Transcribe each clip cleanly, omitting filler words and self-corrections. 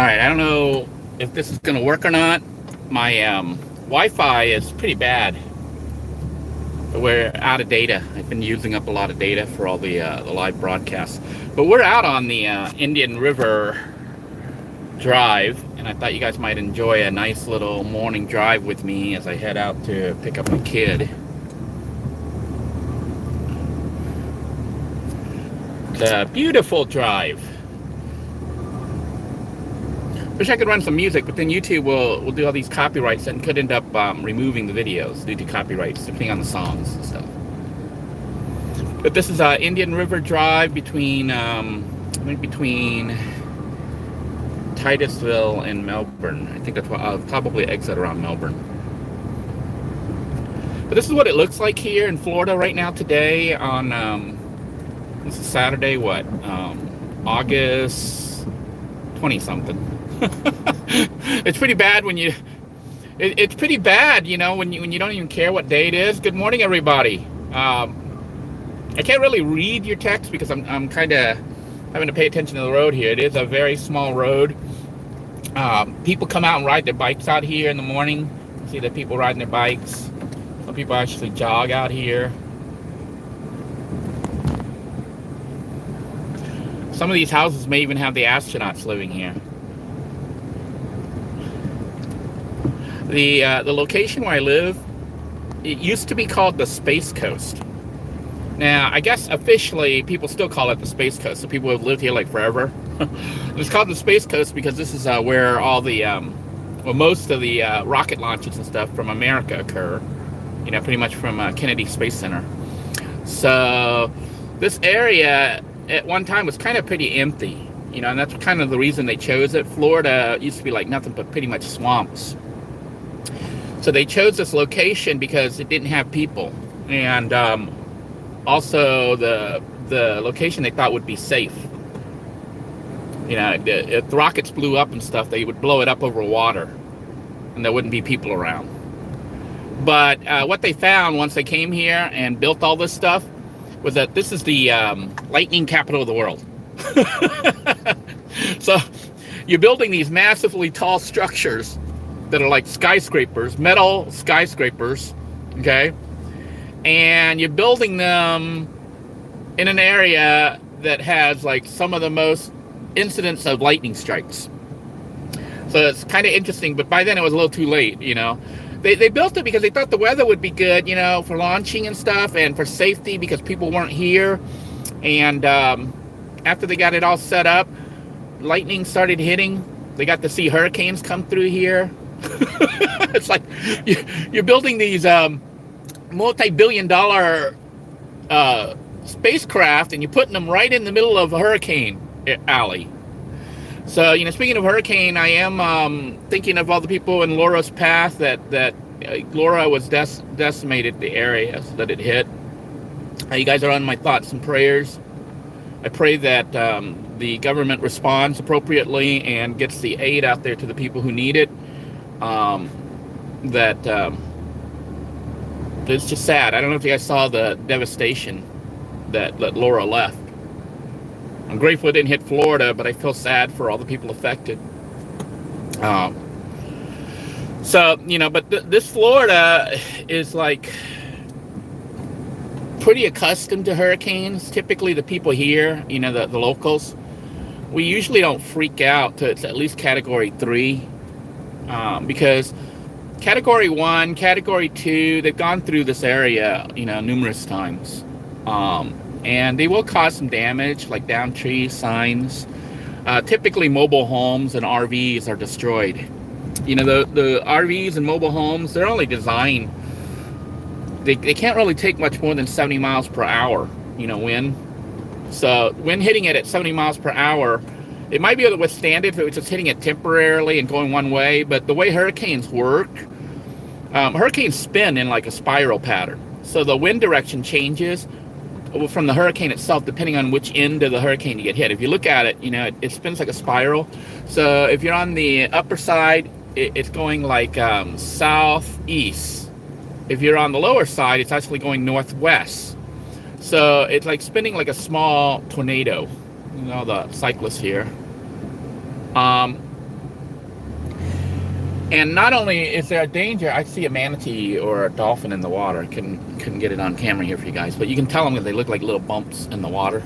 right, I don't know if this is going to work or not. My Wi-Fi is pretty bad. We're out of data. I've been using up a lot of data for all the live broadcasts. But we're out on the Indian River Drive, and I thought you guys might enjoy a nice little morning drive with me as I head out to pick up my kid. It's a beautiful drive. Wish I could run some music, but then YouTube will do all these copyrights and could end up removing the videos due to copyrights, depending on the songs and stuff. But this is Indian River Drive between Titusville and Melbourne. I think that's what I'll probably exit around Melbourne. But this is what it looks like here in Florida right now today on this is Saturday, August 20 something. It's pretty bad when you it's pretty bad, you know, when you don't even care what day it is. Good morning, everybody. I can't really read your text because I'm kind of having to pay attention to the road here. It is a very small road. People come out and ride their bikes out here in the morning. You see the people riding their bikes. Some people actually jog out here. Some of these houses may even have the astronauts living here. The location where I live, it used to be called the Space Coast. Now, I guess officially people still call it the Space Coast, so people have lived here like forever. It's called the Space Coast because this is where all the, most of the rocket launches and stuff from America occur. You know, pretty much from Kennedy Space Center. So this area at one time was kind of pretty empty, you know, and that's kind of the reason they chose it. Florida used to be like nothing but pretty much swamps. So they chose this location because it didn't have people, and also the location they thought would be safe. You know, if the rockets blew up and stuff, they would blow it up over water, and there wouldn't be people around. But what they found once they came here and built all this stuff was that this is the lightning capital of the world. So you're building these massively tall structures that are like skyscrapers, metal skyscrapers, okay? And you're building them in an area that has like some of the most incidents of lightning strikes. So it's kind of interesting, but by then it was a little too late, you know? They built it because they thought the weather would be good, you know, for launching and stuff, and for safety because people weren't here. And after they got it all set up, lightning started hitting. They got to see hurricanes come through here. It's like you're building these multi-billion-dollar spacecraft, and you're putting them right in the middle of a hurricane alley. So, you know, speaking of hurricane, I am thinking of all the people in Laura's path that Laura was decimated the areas that it hit. You guys are on my thoughts and prayers. I pray that the government responds appropriately and gets the aid out there to the people who need it. It's just sad. I don't know if you guys saw the devastation that Laura left. I'm grateful it didn't hit Florida, but I feel sad for all the people affected. So, you know, but this Florida is like pretty accustomed to hurricanes. Typically the people here, you know, the locals, we usually don't freak out till it's at least category 3. Because category 1, category 2, they've gone through this area, you know, numerous times. And they will cause some damage, like downed trees, signs. Typically mobile homes and RVs are destroyed. You know, the RVs and mobile homes, they're only designed, they can't really take much more than 70 miles per hour, you know, wind. So when hitting it at 70 miles per hour, it might be able to withstand it if it was just hitting it temporarily and going one way. But the way hurricanes work, hurricanes spin in like a spiral pattern. So the wind direction changes from the hurricane itself, depending on which end of the hurricane you get hit. If you look at it, you know, it spins like a spiral. So if you're on the upper side, it's going like southeast. If you're on the lower side, it's actually going northwest. So it's like spinning like a small tornado. You know, the cyclists here. And not only is there a danger, I see a manatee or a dolphin in the water. Couldn't get it on camera here for you guys, but you can tell them that they look like little bumps in the water.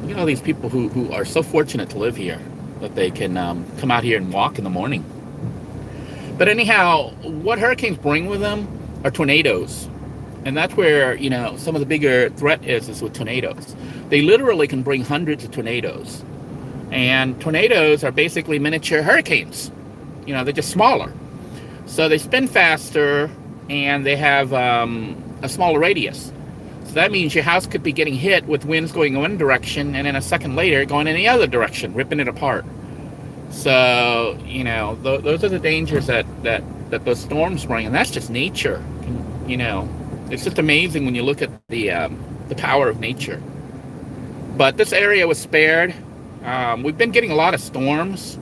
You know, these people who are so fortunate to live here that they can come out here and walk in the morning. But anyhow, what hurricanes bring with them are tornadoes. And that's where, you know, some of the bigger threat is with tornadoes. They literally can bring hundreds of tornadoes. And tornadoes are basically miniature hurricanes. You know, they're just smaller. So they spin faster and they have a smaller radius. So that means your house could be getting hit with winds going in one direction and then a second later going in the other direction, ripping it apart. So, you know, those are the dangers that those storms bring. And that's just nature. You know, it's just amazing when you look at the power of nature. But this area was spared. We've been getting a lot of storms,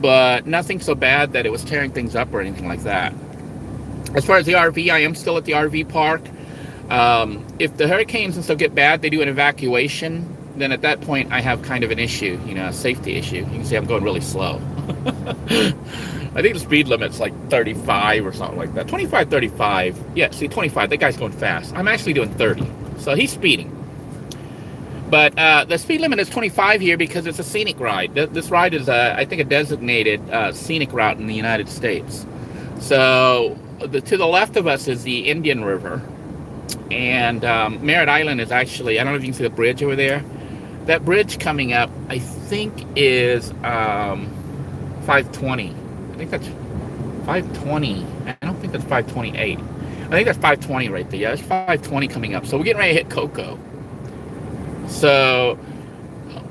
but nothing so bad that it was tearing things up or anything like that. As far as the RV, I am still at the RV park. If the hurricanes and stuff get bad, they do an evacuation. Then at that point, I have kind of an issue, you know, a safety issue. You can see I'm going really slow. I think the speed limit's like 35 or something like that. 25, 35. Yeah, see, 25. That guy's going fast. I'm actually doing 30. So he's speeding. But the speed limit is 25 here because it's a scenic ride. This ride is, I think, a designated scenic route in the United States. So to the left of us is the Indian River. And Merritt Island is actually, I don't know if you can see the bridge over there. That bridge coming up, I think, is 520. I think that's 520. I don't think that's 528. I think that's 520 right there. Yeah, that's 520 coming up. So we're getting ready to hit Cocoa. So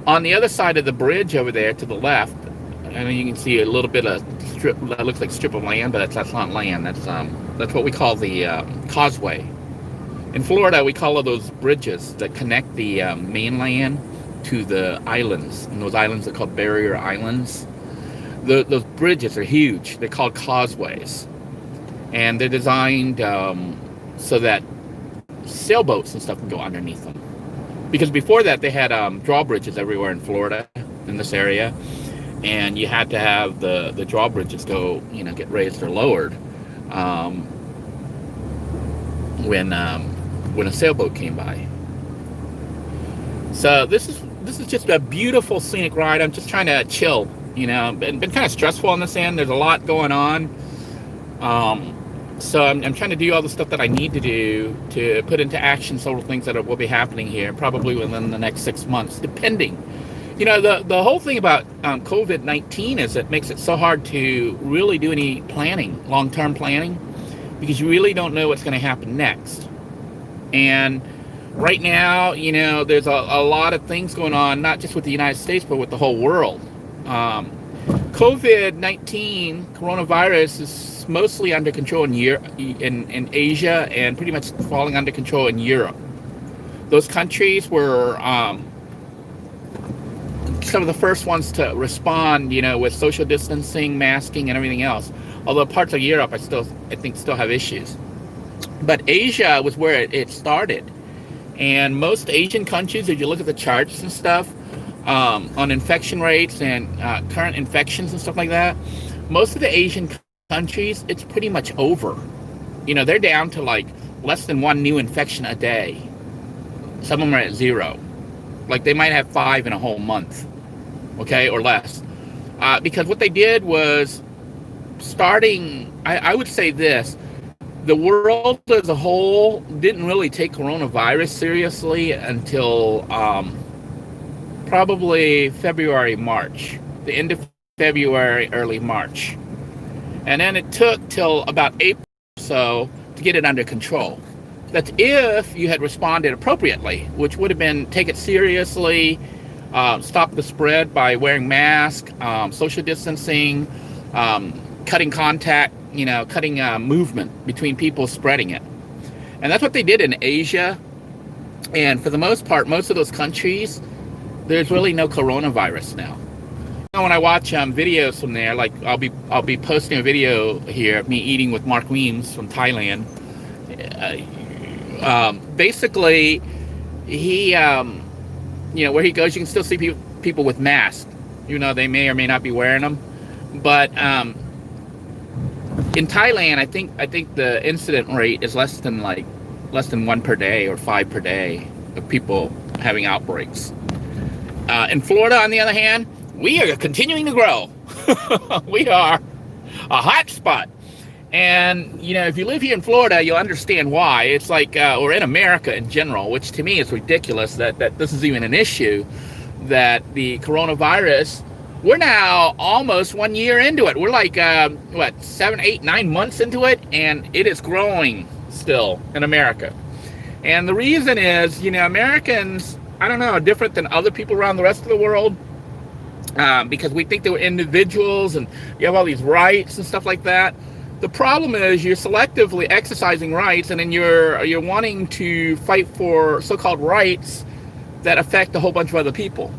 on the other side of the bridge over there to the left, I know you can see a little bit of strip that looks like strip of land, but that's not land. That's what we call the causeway. In Florida, we call those bridges that connect the mainland to the islands, and those islands are called barrier islands. Those bridges are huge. They're called causeways, and they're designed so that sailboats and stuff can go underneath them. Because before that, they had drawbridges everywhere in Florida, in this area, and you had to have the drawbridges go, you know, get raised or lowered when a sailboat came by. So this is just a beautiful scenic ride. I'm just trying to chill, you know. Been kind of stressful on this end. There's a lot going on. So I'm trying to do all the stuff that I need to do to put into action several things that will be happening here, probably within the next 6 months, depending. You know, the whole thing about COVID-19 is it makes it so hard to really do any planning, long-term planning, because you really don't know what's going to happen next. And right now, you know, there's a lot of things going on, not just with the United States, but with the whole world. COVID-19, coronavirus, is mostly under control in Asia and pretty much falling under control in Europe. Those countries were some of the first ones to respond, you know, with social distancing, masking, and everything else. Although parts of Europe, I think still have issues. But Asia was where it started. And most Asian countries, if you look at the charts and stuff, on infection rates and current infections and stuff like that, most of the Asian countries, it's pretty much over. You know, they're down to like less than one new infection a day. Some of them are at 0. Like they might have 5 in a whole month, okay, or less. Because what they did was starting, I would say this, the world as a whole didn't really take coronavirus seriously until probably February, March, the end of February, early March. And then it took till about April or so to get it under control. That's if you had responded appropriately, which would have been take it seriously, stop the spread by wearing masks, social distancing, cutting contact, you know, cutting movement between people spreading it. And that's what they did in Asia. And for the most part, most of those countries, there's really no coronavirus now. When I watch videos from there, like I'll be posting a video here of me eating with Mark Weems from Thailand. Basically, he, you know, where he goes, you can still see people with masks. You know, they may or may not be wearing them, but in Thailand, I think the incident rate is less than 1 per day or 5 per day of people having outbreaks. In Florida, on the other hand, we are continuing to grow. We are a hot spot. And, if you live here in Florida, you'll understand why. It's like, or in America in general, which to me is ridiculous that this is even an issue, that the coronavirus, we're now almost 1 year into it. We're like, 7, 8, 9 months into it, and it is growing still in America. And the reason is, Americans, I don't know, are different than other people around the rest of the world, because we think that we're individuals and you have all these rights and stuff like that. The problem is you're selectively exercising rights, and then you're wanting to fight for so-called rights that affect a whole bunch of other people.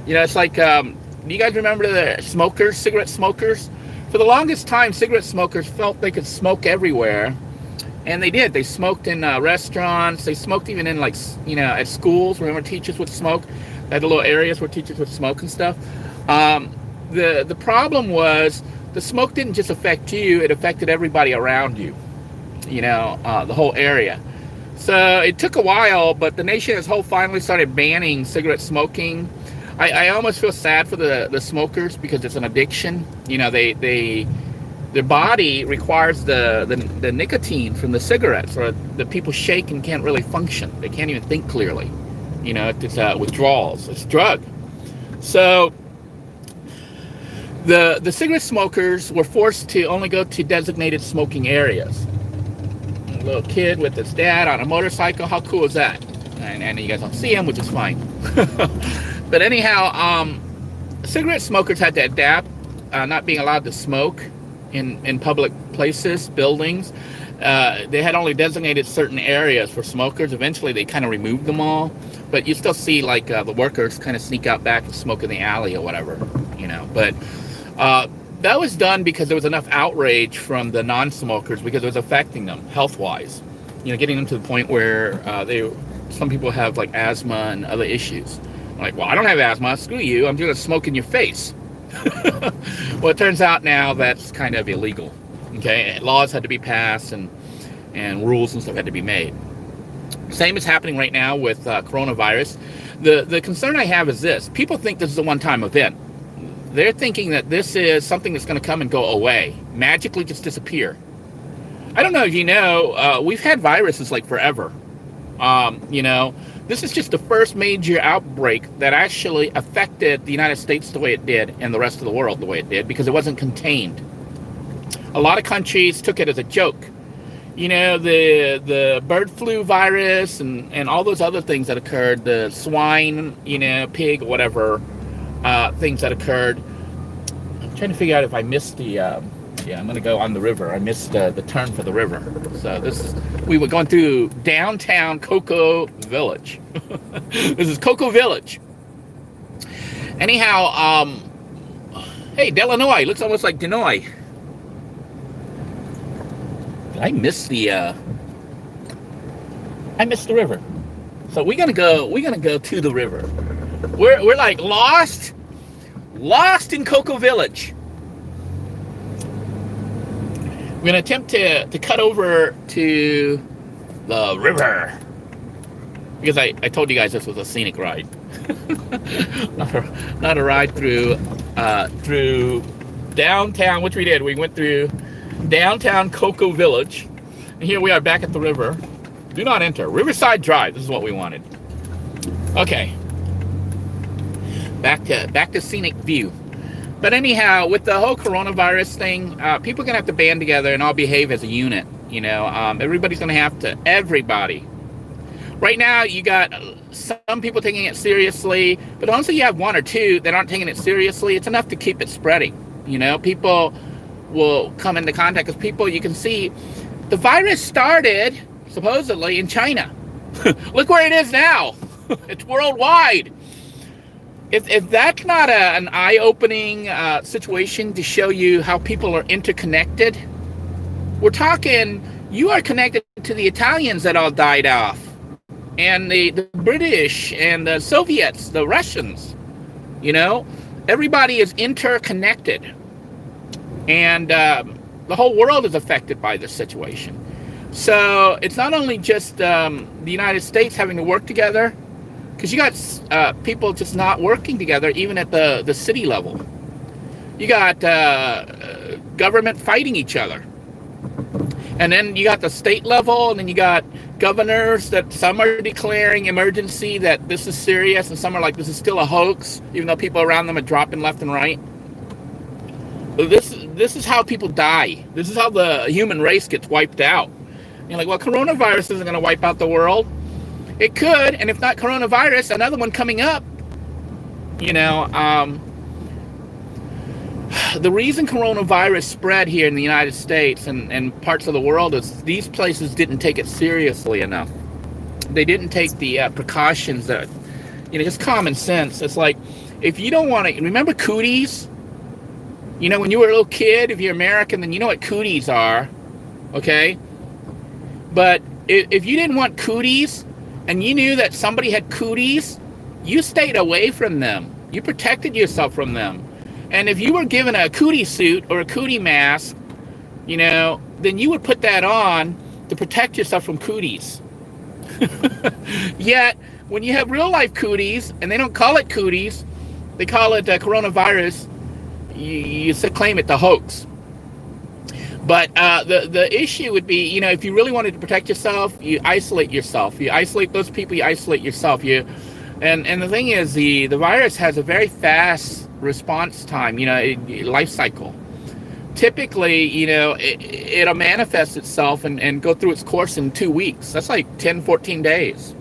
It's like, do you guys remember the smokers, cigarette smokers? For the longest time, cigarette smokers felt they could smoke everywhere. And they did. They smoked in restaurants. They smoked even in, at schools. Remember, teachers would smoke. They had the little areas where teachers would smoke and stuff. The problem was the smoke didn't just affect you. It affected everybody around you, the whole area. So it took a while, but the nation as a whole finally started banning cigarette smoking. I almost feel sad for the smokers because it's an addiction. Their body requires the nicotine from the cigarettes, or the people shake and can't really function. They can't even think clearly. It's withdrawals. It's a drug. So the cigarette smokers were forced to only go to designated smoking areas. A little kid with his dad on a motorcycle. How cool is that? And you guys don't see him, which is fine. But anyhow, cigarette smokers had to adapt, not being allowed to smoke in public places, buildings. They had only designated certain areas for smokers. Eventually, they kind of removed them all. But you still see, the workers kind of sneak out back and smoke in the alley or whatever, But that was done because there was enough outrage from the non-smokers because it was affecting them health-wise. Getting them to the point where some people have, asthma and other issues. Like, well, I don't have asthma. Screw you. I'm going to smoke in your face. Well, it turns out now that's kind of illegal. Okay, laws had to be passed and rules and stuff had to be made. Same is happening right now with coronavirus. The concern I have is this: people think this is a one-time event. They're thinking that this is something that's going to come and go away, magically just disappear. I don't know if you know, we've had viruses forever. This is just the first major outbreak that actually affected the United States the way it did and the rest of the world the way it did, because it wasn't contained. A lot of countries took it as a joke. The bird flu virus and all those other things that occurred, the swine, pig, whatever, things that occurred. I'm trying to figure out if I missed I'm going to go on the river. I missed the turn for the river. So we were going through downtown Cocoa Village. This is Cocoa Village. Anyhow, hey, Delanoy, looks almost like Denoy. I missed the river. So we're gonna go to the river. We're lost in Cocoa Village. We're going to attempt to cut over to the river. Because I told you guys this was a scenic ride. not a ride through downtown, which we did. We went through downtown Cocoa Village. And here we are back at the river. Do not enter. Riverside Drive. This is what we wanted. Okay. Back to scenic view. But anyhow, with the whole coronavirus thing, people are going to have to band together and all behave as a unit. Everybody's going to have to, everybody. Right now, you got some people taking it seriously, but also you have one or two that aren't taking it seriously. It's enough to keep it spreading. People will come into contact with people. You can see the virus started, supposedly, in China. Look where it is now. It's worldwide. If that's not an eye-opening situation to show you how people are interconnected, we're talking, you are connected to the Italians that all died off, and the British, and the Soviets, the Russians. Everybody is interconnected. And the whole world is affected by this situation. So it's not only just the United States having to work together, because you got people just not working together, even at the city level. You got government fighting each other. And then you got the state level, and then you got governors that some are declaring emergency, that this is serious, and some are like, this is still a hoax, even though people around them are dropping left and right. This is how people die. This is how the human race gets wiped out. You're like, well, coronavirus isn't going to wipe out the world. It could, and if not coronavirus, another one coming up. The reason coronavirus spread here in the United States and parts of the world is these places didn't take it seriously enough. They didn't take the precautions that, just common sense. It's like, if you don't want to, remember cooties? When you were a little kid, if you're American, then you know what cooties are, okay? But if you didn't want cooties, and you knew that somebody had cooties, you stayed away from them. You protected yourself from them. And if you were given a cootie suit or a cootie mask, then you would put that on to protect yourself from cooties. Yet, when you have real life cooties, and they don't call it cooties, they call it coronavirus, you claim it the hoax. But the issue would be, if you really wanted to protect yourself, you isolate yourself. You isolate those people, you isolate yourself. And the thing is, the virus has a very fast response time, life cycle. Typically, it'll manifest itself and go through its course in 2 weeks. That's like 10, 14 days.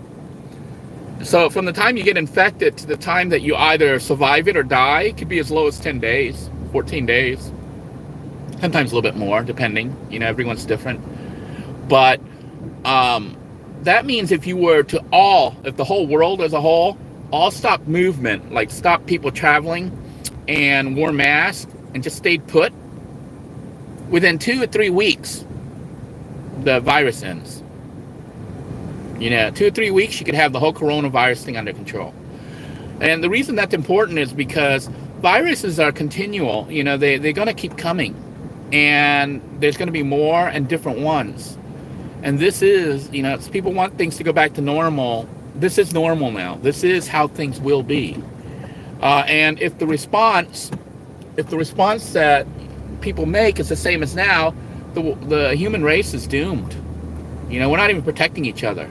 So from the time you get infected to the time that you either survive it or die, it could be as low as 10 days, 14 days. Sometimes a little bit more, depending. Everyone's different. But that means if the whole world as a whole, all stopped movement, like stopped people traveling and wore masks and just stayed put, within 2 or 3 weeks, the virus ends. 2 or 3 weeks, you could have the whole coronavirus thing under control. And the reason that's important is because viruses are continual. They're going to keep coming. And there's going to be more and different ones. And this is, people want things to go back to normal. This is normal now. This is how things will be. And if the response that people make is the same as now, the human race is doomed. We're not even protecting each other.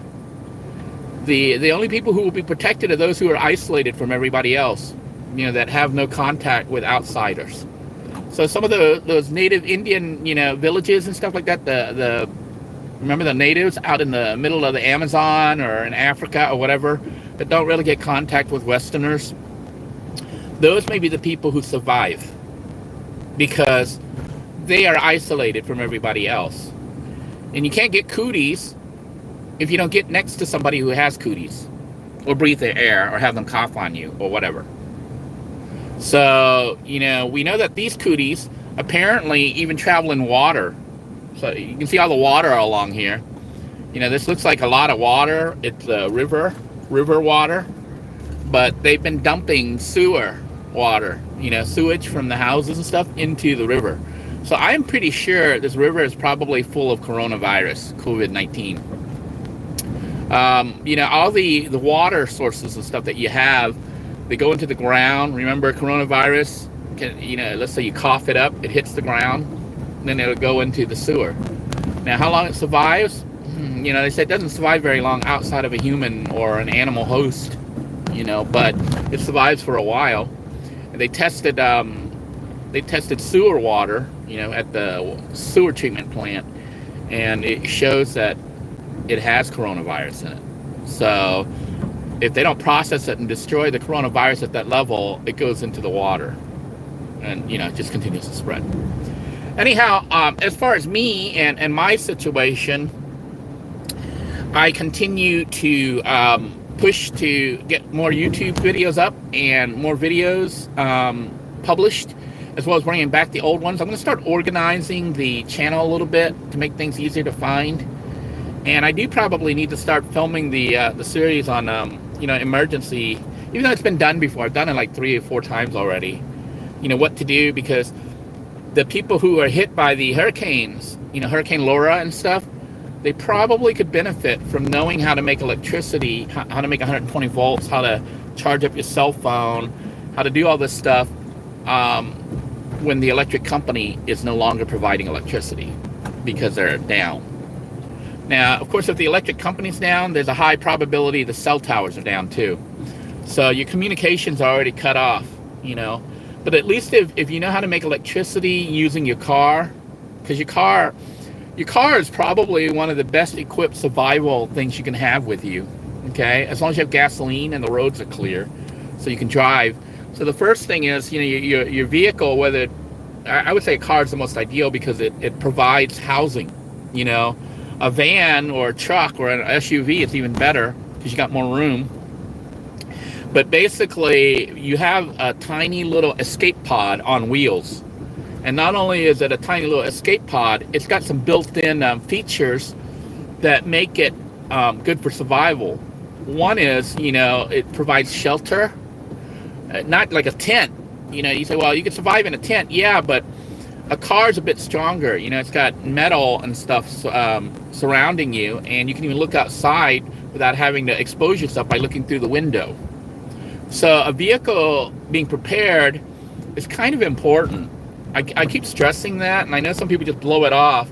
The only people who will be protected are those who are isolated from everybody else, that have no contact with outsiders. So some of those native Indian, villages and stuff like that, remember the natives out in the middle of the Amazon or in Africa or whatever, that don't really get contact with Westerners, those may be the people who survive because they are isolated from everybody else. And you can't get cooties if you don't get next to somebody who has cooties or breathe their air or have them cough on you or whatever. So, we know that these cooties apparently even travel in water. So you can see all the water along here. This looks like a lot of water. It's river water. But they've been dumping sewer water, sewage from the houses and stuff into the river. So I'm pretty sure this river is probably full of coronavirus, COVID-19. All the water sources and stuff that you have, they go into the ground. Remember, coronavirus, let's say you cough it up, it hits the ground, then it'll go into the sewer. Now, how long it survives? They say it doesn't survive very long outside of a human or an animal host, but it survives for a while. And they tested sewer water, at the sewer treatment plant, and it shows that it has coronavirus in it. So if they don't process it and destroy the coronavirus at that level, it goes into the water and, it just continues to spread. Anyhow, as far as me and my situation, I continue to push to get more YouTube videos up and more videos published, as well as bringing back the old ones. I'm going to start organizing the channel a little bit to make things easier to find. And I do probably need to start filming the series on emergency, even though it's been done before. I've done it like 3 or 4 times already. What to do, because the people who are hit by the hurricanes, Hurricane Laura and stuff, they probably could benefit from knowing how to make electricity, how to make 120 volts, how to charge up your cell phone, how to do all this stuff when the electric company is no longer providing electricity because they're down. Now, of course, if the electric company's down, there's a high probability the cell towers are down too. So your communications are already cut off, But at least if you know how to make electricity using your car, because your car is probably one of the best equipped survival things you can have with you, okay? As long as you have gasoline and the roads are clear, so you can drive. So the first thing is, your vehicle, whether, I would say a car is the most ideal because it provides housing, A van or a truck or an SUV is even better because you got more room. But basically, you have a tiny little escape pod on wheels. And not only is it a tiny little escape pod, it's got some built-in features that make it good for survival. One is, it provides shelter, not like a tent. You say, well, you can survive in a tent. Yeah, but a car's a bit stronger. It's got metal and stuff surrounding you, and you can even look outside without having to expose yourself by looking through the window. So a vehicle being prepared is kind of important. I keep stressing that, and I know some people just blow it off.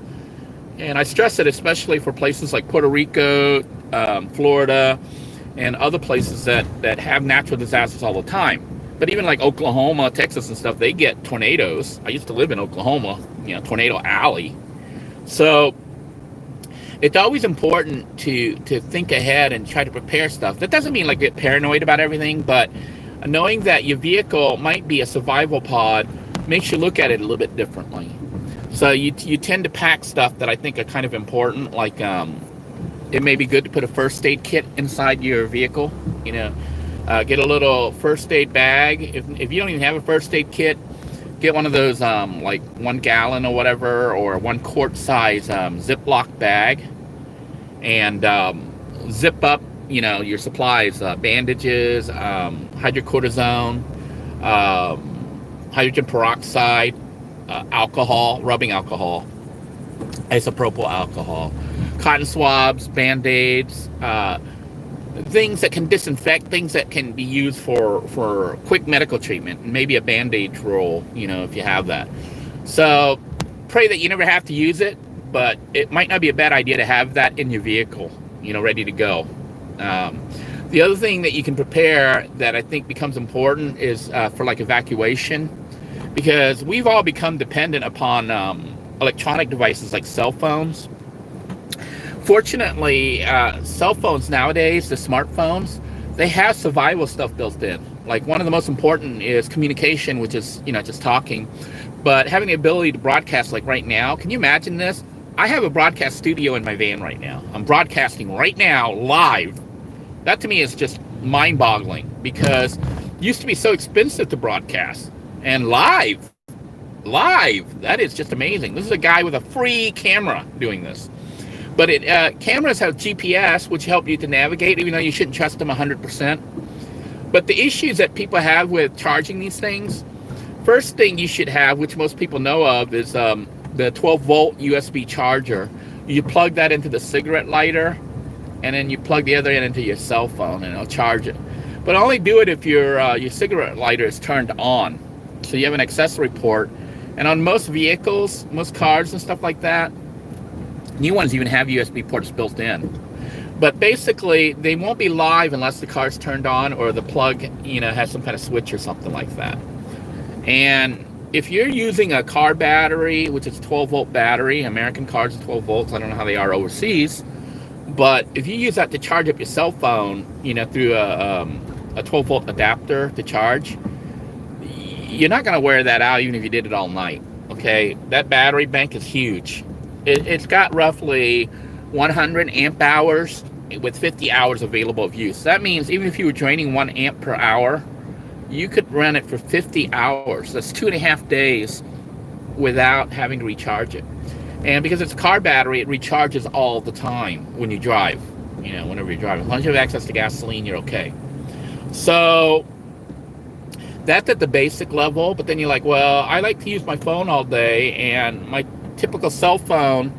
And I stress it especially for places like Puerto Rico, Florida, and other places that have natural disasters all the time. But even like Oklahoma, Texas and stuff, they get tornadoes. I used to live in Oklahoma, Tornado Alley. So it's always important to think ahead and try to prepare stuff. That doesn't mean like get paranoid about everything, but knowing that your vehicle might be a survival pod makes you look at it a little bit differently. So you tend to pack stuff that I think are kind of important, like it may be good to put a first aid kit inside your vehicle. Get a little first aid bag. If you don't even have a first aid kit, get one of those like 1 gallon or whatever, or 1 quart size Ziploc bag, and zip up your supplies, bandages, hydrocortisone, hydrogen peroxide, alcohol, rubbing alcohol, isopropyl alcohol, cotton swabs, band-aids, things that can disinfect, things that can be used for quick medical treatment, and maybe a band-aid roll, if you have that. So pray that you never have to use it, but it might not be a bad idea to have that in your vehicle, ready to go. The other thing that you can prepare that I think becomes important is for like evacuation, because we've all become dependent upon electronic devices like cell phones. Fortunately, cell phones nowadays, the smartphones, they have survival stuff built in. Like one of the most important is communication, which is, just talking, but having the ability to broadcast like right now. Can you imagine this? I have a broadcast studio in my van right now. I'm broadcasting right now live. That to me is just mind-boggling, because it used to be so expensive to broadcast, and live, that is just amazing. This is a guy with a free camera doing this. But cameras have GPS, which help you to navigate, even though you shouldn't trust them 100%. But the issues that people have with charging these things, first thing you should have, which most people know of, is the 12-volt USB charger. You plug that into the cigarette lighter, and then you plug the other end into your cell phone, and it'll charge it. But only do it if your cigarette lighter is turned on, so you have an accessory port. And on most vehicles, most cars and stuff like that, new ones even have USB ports built in. But basically, they won't be live unless the car's turned on or the plug, has some kind of switch or something like that. And if you're using a car battery, which is a 12-volt battery, American cars are 12 volts, I don't know how they are overseas, but if you use that to charge up your cell phone, through a 12-volt adapter to charge, you're not going to wear that out even if you did it all night, okay? That battery bank is huge. It's got roughly 100 amp hours with 50 hours available of use. That means even if you were draining 1 amp per hour, you could run it for 50 hours. That's 2.5 days without having to recharge it. And because it's a car battery, it recharges all the time when you drive, whenever you're driving. As long as you have access to gasoline, you're okay. So That's at the basic level, but then you're like, well, I like to use my phone all day, and my typical cell phone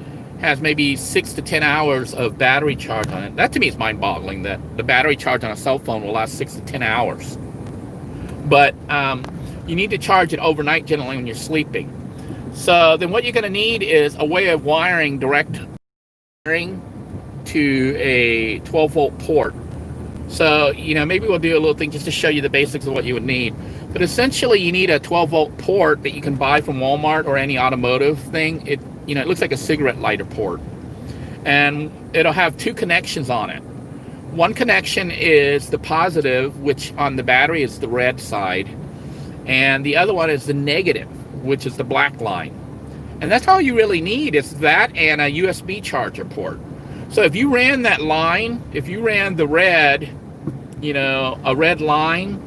has maybe 6 to 10 hours of battery charge on it. That to me is mind-boggling, that the battery charge on a cell phone will last 6 to 10 hours. But you need to charge it overnight generally when you're sleeping. So then what you're going to need is a way of wiring direct wiring to a 12-volt port. So, maybe we'll do a little thing just to show you the basics of what you would need. But essentially, you need a 12-volt port that you can buy from Walmart or any automotive thing. It looks like a cigarette lighter port. And it'll have two connections on it. One connection is the positive, which on the battery is the red side. And the other one is the negative, which is the black line. And that's all you really need, is that and a USB charger port. So if you ran that line, if you ran the red, a red line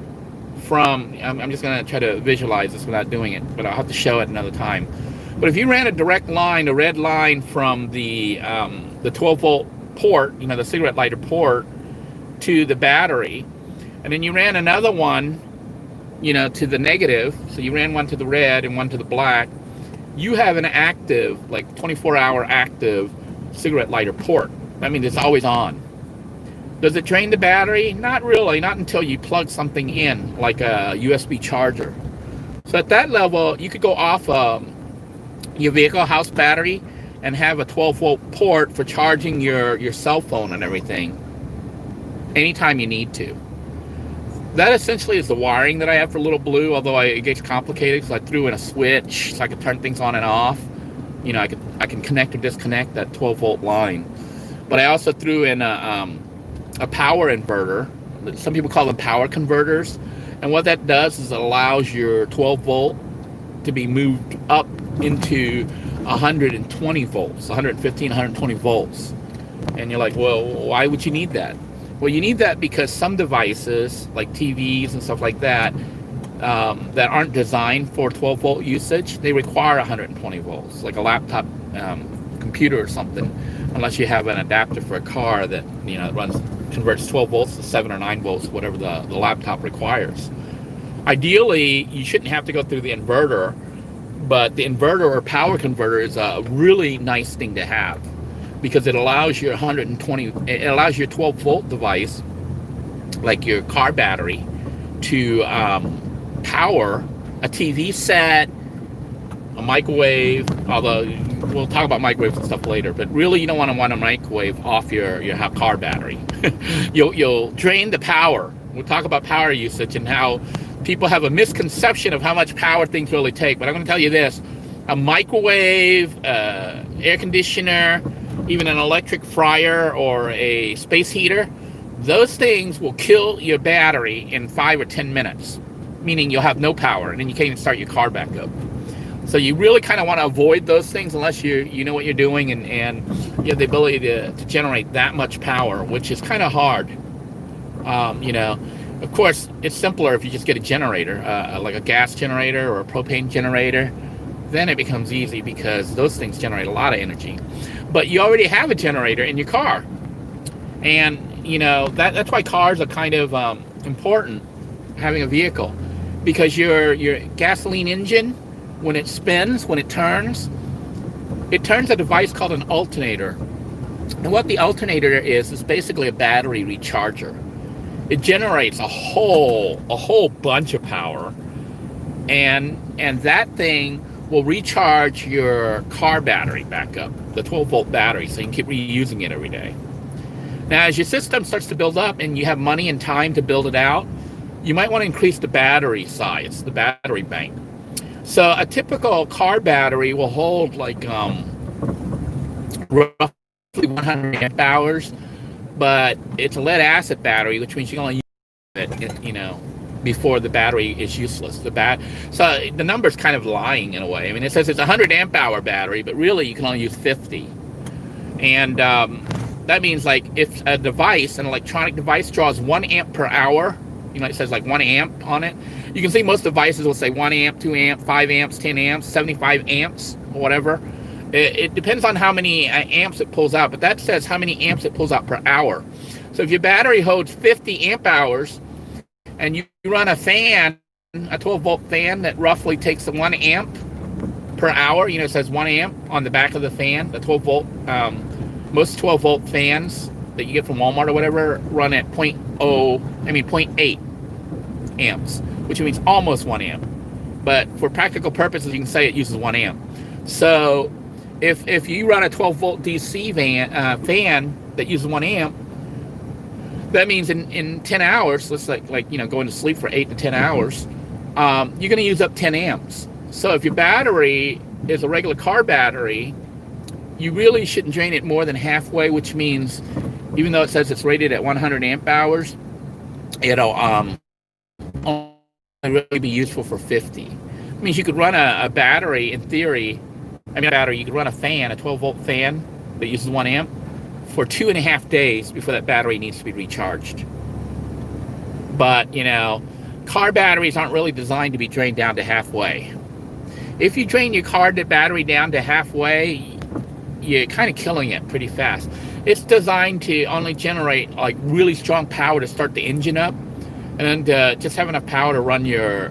from, I'm just going to try to visualize this without doing it, but I'll have to show it another time. But if you ran a direct line, a red line from the 12-volt port, the cigarette lighter port, to the battery, and then you ran another one, to the negative, so you ran one to the red and one to the black, you have an active, like 24-hour active cigarette lighter port. I mean, it's always on. Does it drain the battery? Not really, not until you plug something in, like a USB charger. So at that level, you could go off your vehicle house battery and have a 12-volt port for charging your cell phone and everything anytime you need to. That essentially is the wiring that I have for Little Blue, although it gets complicated because I threw in a switch so I could turn things on and off. I can connect or disconnect that 12-volt line. But I also threw in a power inverter. Some people call them power converters. And what that does is it allows your 12-volt to be moved up into 120 volts, 115, 120 volts. And you're like, well, why would you need that? Well, you need that because some devices, like TVs and stuff like that, that aren't designed for 12-volt usage, they require 120 volts, like a laptop computer or something, unless you have an adapter for a car that converts 12 volts to 7 or 9 volts, whatever the laptop requires. Ideally, you shouldn't have to go through the inverter, but the inverter or power converter is a really nice thing to have, because it allows your 12-volt device, like your car battery, to power a TV set, a microwave, although we'll talk about microwaves and stuff later, but really you don't want a microwave off your car battery. You'll drain the power. We'll talk about power usage and how people have a misconception of how much power things really take, but I'm going to tell you this: a microwave, air conditioner, even an electric fryer or a space heater, those things will kill your battery in 5 or 10 minutes, meaning you'll have no power, and then you can't even start your car back up. So you really kind of want to avoid those things unless you know what you're doing and you have the ability to generate that much power, which is kind of hard. Of course, it's simpler if you just get a generator, like a gas generator or a propane generator. Then it becomes easy because those things generate a lot of energy. But you already have a generator in your car. And, that's why cars are kind of important, having a vehicle. Because your gasoline engine, when it spins, when it turns a device called an alternator. And what the alternator is basically a battery recharger. It generates a whole bunch of power. And that thing will recharge your car battery back up, the 12-volt battery, so you can keep reusing it every day. Now, as your system starts to build up and you have money and time to build it out, you might want to increase the battery size, the battery bank. So a typical car battery will hold like roughly 100 amp hours, but it's a lead acid battery, which means you can only use it, before the battery is useless. So the number's kind of lying in a way. I mean, it says it's a 100 amp hour battery, but really you can only use 50. And that means, like, if a device, an electronic device, draws 1 amp per hour, it says like 1 amp on it. You can see most devices will say 1 amp, 2 amp, 5 amps, 10 amps, 75 amps, or whatever. It depends on how many amps it pulls out, but that says how many amps it pulls out per hour. So if your battery holds 50 amp hours and you run a fan a 12-volt fan that roughly takes 1 amp per hour. You know, it says 1 amp on the back of the fan. The 12-volt, most 12-volt fans that you get from Walmart or whatever run at 0.8 amps, which means almost 1 amp. But for practical purposes, you can say it uses 1 amp. So if you run a 12-volt DC fan that uses 1 amp, that means in 10 hours, let's like you know, going to sleep for 8 to 10 hours, you're going to use up 10 amps. So if your battery is a regular car battery, you really shouldn't drain it more than halfway, which means even though it says it's rated at 100 amp hours, it'll only really be useful for 50. It means you could run a battery, in theory, you could run a fan, a 12-volt fan that uses 1 amp for 2.5 days before that battery needs to be recharged. But, you know, car batteries aren't really designed to be drained down to halfway. If you drain your car battery down to halfway, you're kind of killing it pretty fast. It's designed to only generate like really strong power to start the engine up, and just have enough power to run your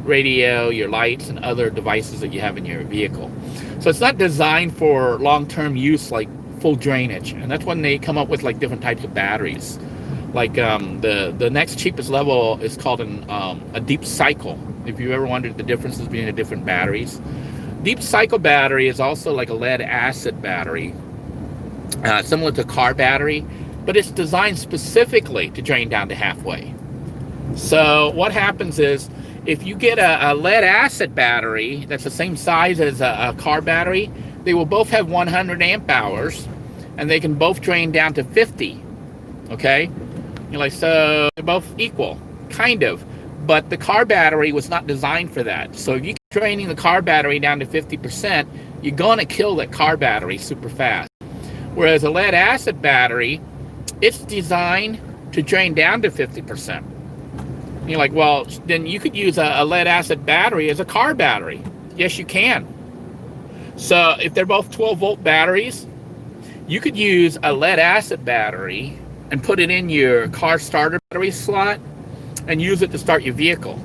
radio, your lights, and other devices that you have in your vehicle. So it's not designed for long-term use like full drainage, and that's when they come up with like different types of batteries. Like the next cheapest level is called a deep cycle. If you ever wondered the differences between the different batteries, deep cycle battery is also like a lead acid battery, similar to a car battery, but it's designed specifically to drain down to halfway. So what happens is, if you get a lead acid battery that's the same size as a car battery, they will both have 100 amp hours, and they can both drain down to 50. Okay, you're like, so they're both equal, kind of, but the car battery was not designed for that. So if you keep draining the car battery down to 50%, you're gonna kill that car battery super fast. Whereas a lead acid battery, it's designed to drain down to 50%. And you're like, well, then you could use a lead acid battery as a car battery. Yes, you can. So if they're both 12-volt batteries, you could use a lead acid battery and put it in your car starter battery slot and use it to start your vehicle.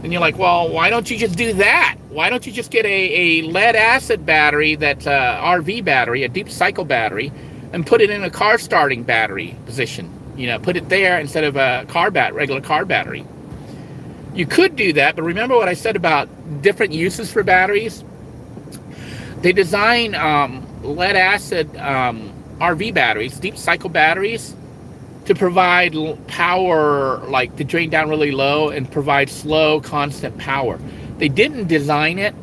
And you're like, well, why don't you just do that? Why don't you just get a lead acid battery that's a RV battery, a deep cycle battery, and put it in a car starting battery position? You know, put it there instead of a regular car battery. You could do that, but remember what I said about different uses for batteries? They design lead acid RV batteries, deep cycle batteries, to provide power, like to drain down really low and provide slow, constant power. They didn't design it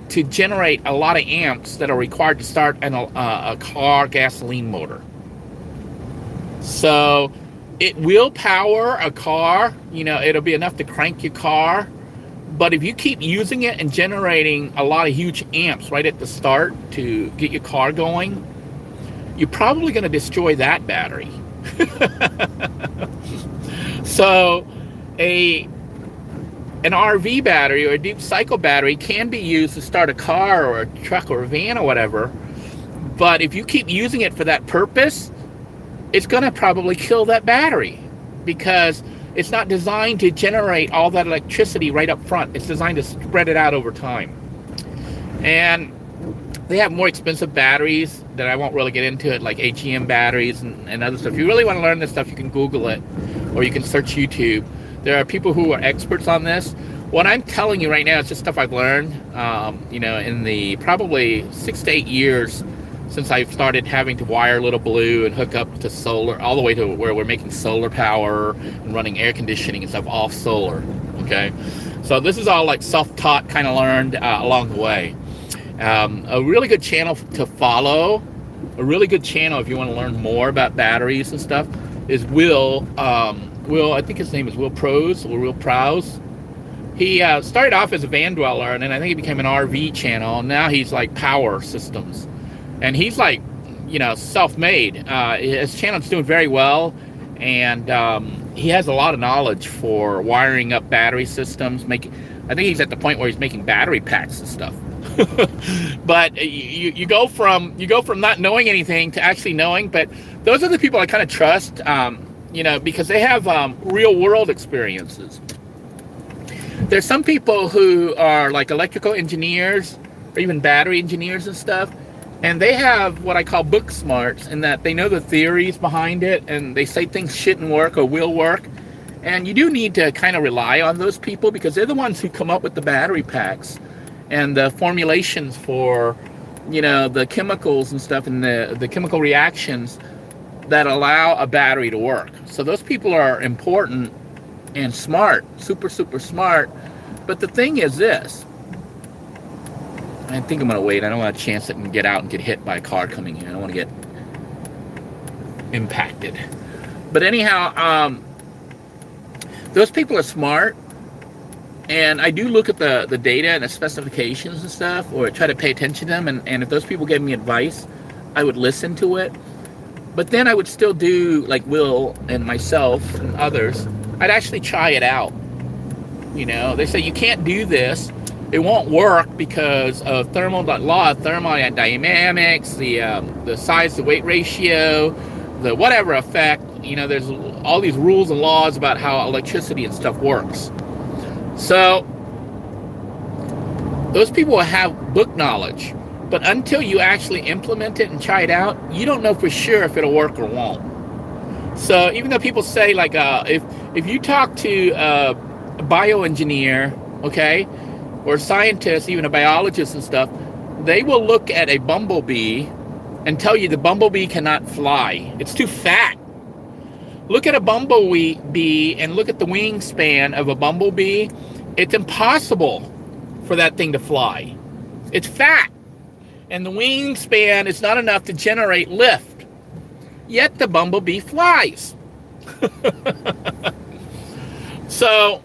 to generate a lot of amps that are required to start a car gasoline motor. So it will power a car, you know, it'll be enough to crank your car. But if you keep using it and generating a lot of huge amps right at the start to get your car going, you're probably going to destroy that battery. So an RV battery or a deep cycle battery can be used to start a car or a truck or a van or whatever. But if you keep using it for that purpose, it's going to probably kill that battery, because it's not designed to generate all that electricity right up front. It's designed to spread it out over time. And they have more expensive batteries that I won't really get into it, like AGM batteries and other stuff. If you really want to learn this stuff, you can Google it, or you can search YouTube. There are people who are experts on this. What I'm telling you right now is just stuff I've learned, you know, in the probably 6 to 8 years since I've started having to wire Little Blue and hook up to solar, all the way to where we're making solar power and running air conditioning and stuff off solar. Okay, so this is all like self-taught, kind of learned along the way. A really good channel to follow, a really good channel if you want to learn more about batteries and stuff, is Will, I think his name is Will Prowse or Will Prowse. He started off as a van dweller, and then I think he became an RV channel, and now he's like power systems. And he's like, you know, self-made. His channel's doing very well, and he has a lot of knowledge for wiring up battery systems. I think he's at the point where he's making battery packs and stuff. But you go from not knowing anything to actually knowing. But those are the people I kind of trust, you know, because they have real world experiences. There's some people who are like electrical engineers or even battery engineers and stuff, and they have what I call book smarts, in that they know the theories behind it and they say things shouldn't work or will work. And you do need to kind of rely on those people, because they're the ones who come up with the battery packs and the formulations for, you know, the chemicals and stuff, and the chemical reactions that allow a battery to work. So those people are important and smart, super, super smart. But the thing is this, I think I'm going to wait. I don't want a chance that I can get out and get hit by a car coming here. I don't want to get impacted. But anyhow, those people are smart. And I do look at the data and the specifications and stuff, or try to pay attention to them. And if those people gave me advice, I would listen to it. But then I would still do, like Will and myself and others, I'd actually try it out. You know, they say you can't do this. It won't work because of law of thermodynamics, the size to weight ratio, the whatever effect. You know, there's all these rules and laws about how electricity and stuff works. So those people will have book knowledge, but until you actually implement it and try it out, you don't know for sure if it'll work or won't. So even though people say, like, if you talk to a bioengineer, okay, or scientist, even a biologist and stuff, they will look at a bumblebee and tell you the bumblebee cannot fly. It's too fat. Look at a bumblebee and look at the wingspan of a bumblebee. It's impossible for that thing to fly. It's fat. And the wingspan is not enough to generate lift. Yet the bumblebee flies. So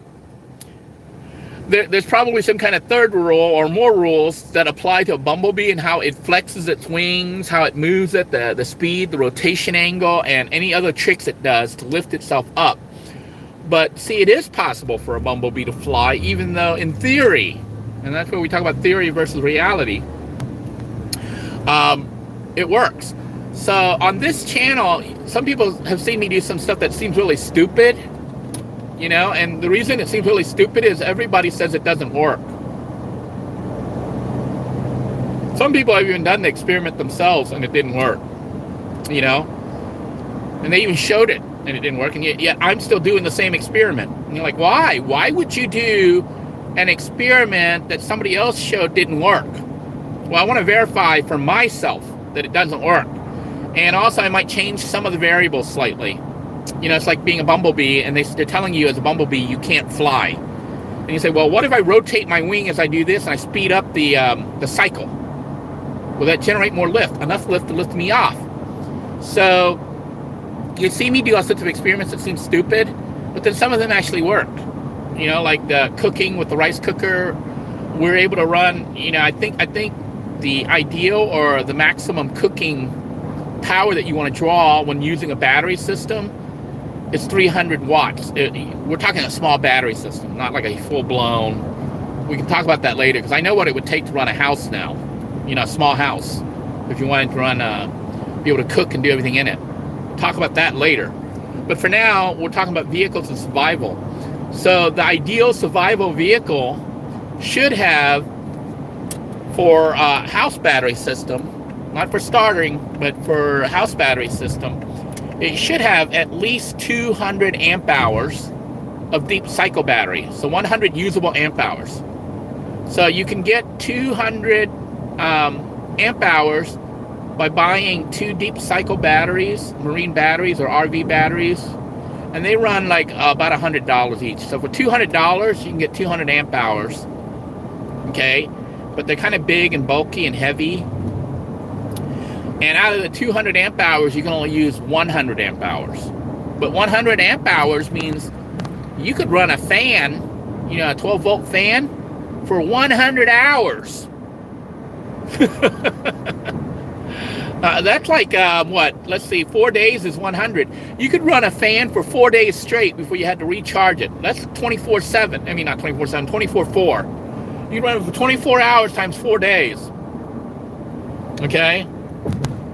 there's probably some kind of third rule or more rules that apply to a bumblebee, and how it flexes its wings, how it moves at the speed, the rotation angle, and any other tricks it does to lift itself up. But see, it is possible for a bumblebee to fly, even though in theory, and that's where we talk about theory versus reality, it works. So on this channel, some people have seen me do some stuff that seems really stupid, you know, and the reason it seems really stupid is everybody says it doesn't work. Some people have even done the experiment themselves and it didn't work, you know, and they even showed it and it didn't work, and yet I'm still doing the same experiment. And you're like, why? Why would you do an experiment that somebody else showed didn't work? Well, I want to verify for myself that it doesn't work. And also I might change some of the variables slightly. You know, it's like being a bumblebee, and they're telling you as a bumblebee you can't fly. And you say, well, what if I rotate my wing as I do this and I speed up the cycle? Will that generate more lift? Enough lift to lift me off. So you see me do all sorts of experiments that seem stupid, but then some of them actually worked. You know, like the cooking with the rice cooker, we're able to run, you know, I think the ideal or the maximum cooking power that you want to draw when using a battery system is 300 watts. We're talking a small battery system, not like a full-blown. We can talk about that later, because I know what it would take to run a house now, you know, a small house, if you wanted to run, be able to cook and do everything in it. We'll talk about that later. But for now, we're talking about vehicles and survival. So the ideal survival vehicle should have, for a house battery system, not for starting, but for a house battery system, it should have at least 200 amp hours of deep cycle battery. So 100 usable amp hours. So you can get 200 amp hours by buying 2 deep cycle batteries, marine batteries or RV batteries. And they run like about $100 each. So for $200, you can get 200 amp hours. Okay? But they're kind of big and bulky and heavy. And out of the 200 amp hours, you can only use 100 amp hours. But 100 amp hours means you could run a fan, you know, a 12 volt fan, for 100 hours. That's like, what? Let's see, 4 days is 100. You could run a fan for 4 days straight before you had to recharge it. That's 24/7. I mean, not 24/7, 24/4. You run it for 24 hours times 4 days. Okay?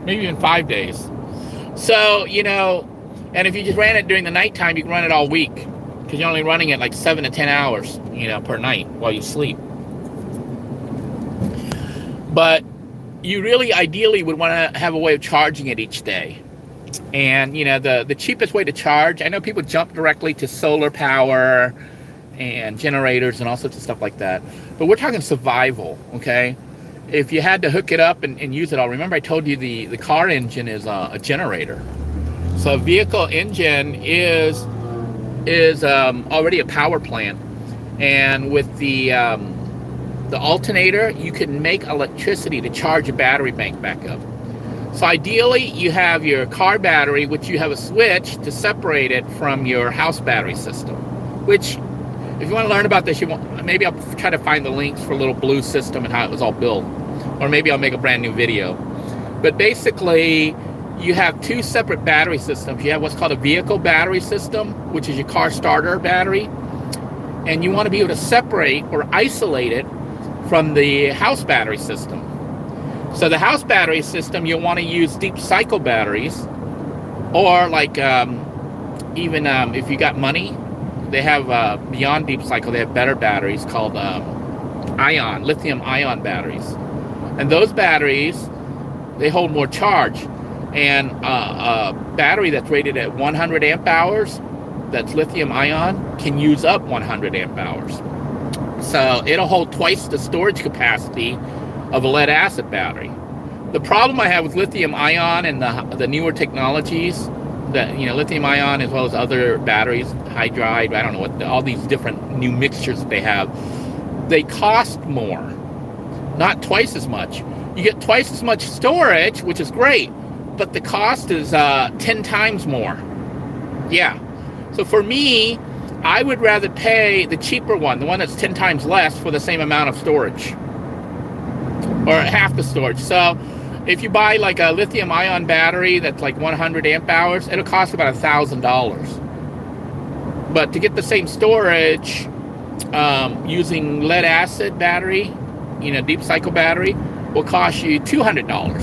Maybe even 5 days. So, you know, and if you just ran it during the nighttime, you can run it all week. because you're only running it like 7 to 10 hours, per night while you sleep. But you really ideally would want to have a way of charging it each day. And the cheapest way to charge, I know people jump directly to solar power and generators and all sorts of stuff like that, but we're talking survival. Okay, if you had to hook it up and use it all, remember I told you the car engine is a generator. So a vehicle engine is already a power plant, and with the alternator, you can make electricity to charge a battery bank back up. So ideally, you have your car battery, which you have a switch to separate it from your house battery system. Which, if you want to learn about this, maybe I'll try to find the links for a little blue system and how it was all built. Or maybe I'll make a brand new video. But basically, you have two separate battery systems. You have what's called a vehicle battery system, which is your car starter battery. And you want to be able to separate or isolate it from the house battery system. So the house battery system, you'll want to use deep cycle batteries, or like even if you got money, they have beyond deep cycle, they have better batteries called lithium ion batteries. And those batteries, they hold more charge. And a battery that's rated at 100 amp hours, that's lithium ion, can use up 100 amp hours. So it'll hold twice the storage capacity of a lead acid battery. The problem I have with lithium ion and the newer technologies, that lithium ion as well as other batteries, hydride, I don't know what, all these different new mixtures that they have, they cost more, not twice as much. You get twice as much storage, which is great, but the cost is 10 times more. Yeah. So for me, I would rather pay the cheaper one, the one that's 10 times less for the same amount of storage, or half the storage. So if you buy like a lithium ion battery that's like 100 amp hours, it'll cost about $1,000. But to get the same storage using lead acid battery, deep cycle battery, will cost you $200.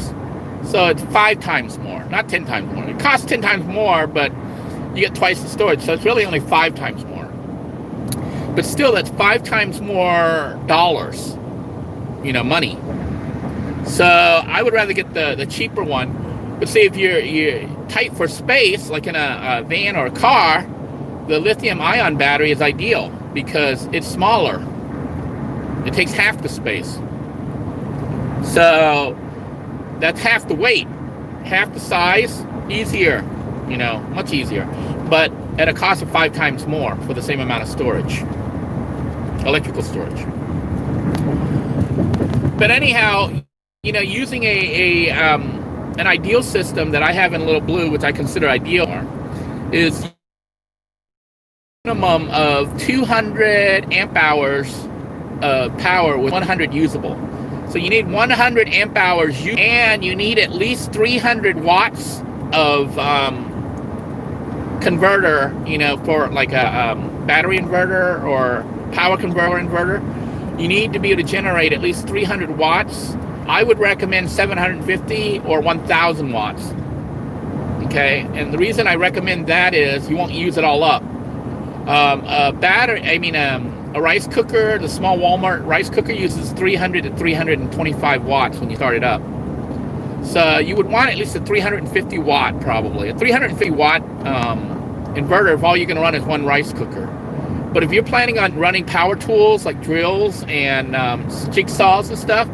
So it's 5 times more, not 10 times more. It costs 10 times more, but you get twice the storage. So it's really only 5 times more. But still, that's 5 times more dollars, money. So I would rather get the cheaper one. But say if you're tight for space, like in a van or a car, the lithium ion battery is ideal because it's smaller. It takes half the space. So that's half the weight, half the size, easier, much easier. But at a cost of 5 times more for the same amount of storage, electrical storage. But anyhow, using an ideal system that I have in a little blue, which I consider ideal, is minimum of 200 amp hours of power with 100 usable. So you need 100 amp hours, and you need at least 300 watts of converter, for like a battery inverter or power converter inverter. You need to be able to generate at least 300 watts. I would recommend 750 or 1,000 watts. Okay, and the reason I recommend that is you won't use it all up. A rice cooker, the small Walmart rice cooker, uses 300 to 325 watts when you start it up. So you would want at least a 350 watt, probably. A 350 watt inverter if all you're going to run is one rice cooker. But if you're planning on running power tools like drills and jigsaws and stuff,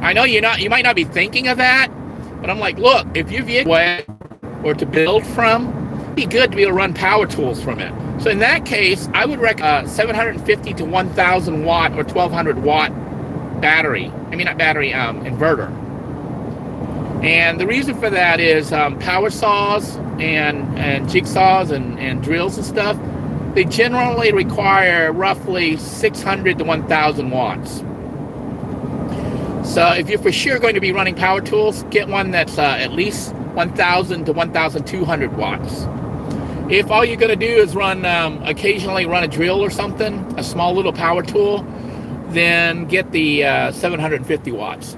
I know you might not be thinking of that, but I'm like, look, if your vehicle or to build from, it'd be good to be able to run power tools from it. So in that case, I would recommend 750 to 1,000 watt or 1,200 watt inverter. And the reason for that is power saws and jigsaws and drills and stuff, they generally require roughly 600 to 1,000 watts. So if you're for sure going to be running power tools, get one that's at least 1,000 to 1,200 watts. If all you're going to do is occasionally run a drill or something, a small little power tool, then get the 750 watts.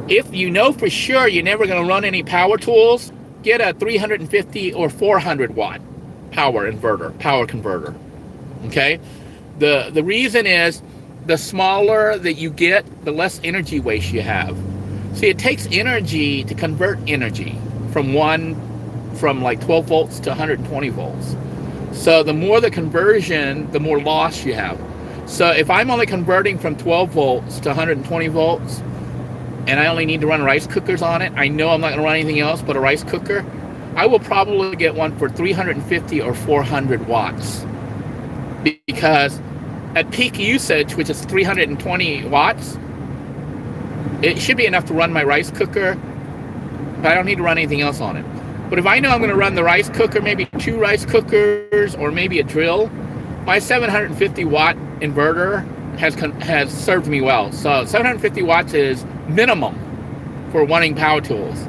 If you know for sure you're never going to run any power tools, get a 350 or 400 watt power converter. Okay, the reason is the smaller that you get, the less energy waste you have. See, it takes energy to convert energy from like 12 volts to 120 volts. So the more the conversion, the more loss you have. So if I'm only converting from 12 volts to 120 volts, and I only need to run rice cookers on it, I know I'm not going to run anything else but a rice cooker, I will probably get one for 350 or 400 watts. Because at peak usage, which is 320 watts, it should be enough to run my rice cooker, but I don't need to run anything else on it. But if I know I'm going to run the rice cooker, maybe 2 rice cookers, or maybe a drill, my 750 watt inverter has served me well. So 750 watts is minimum for wanting power tools.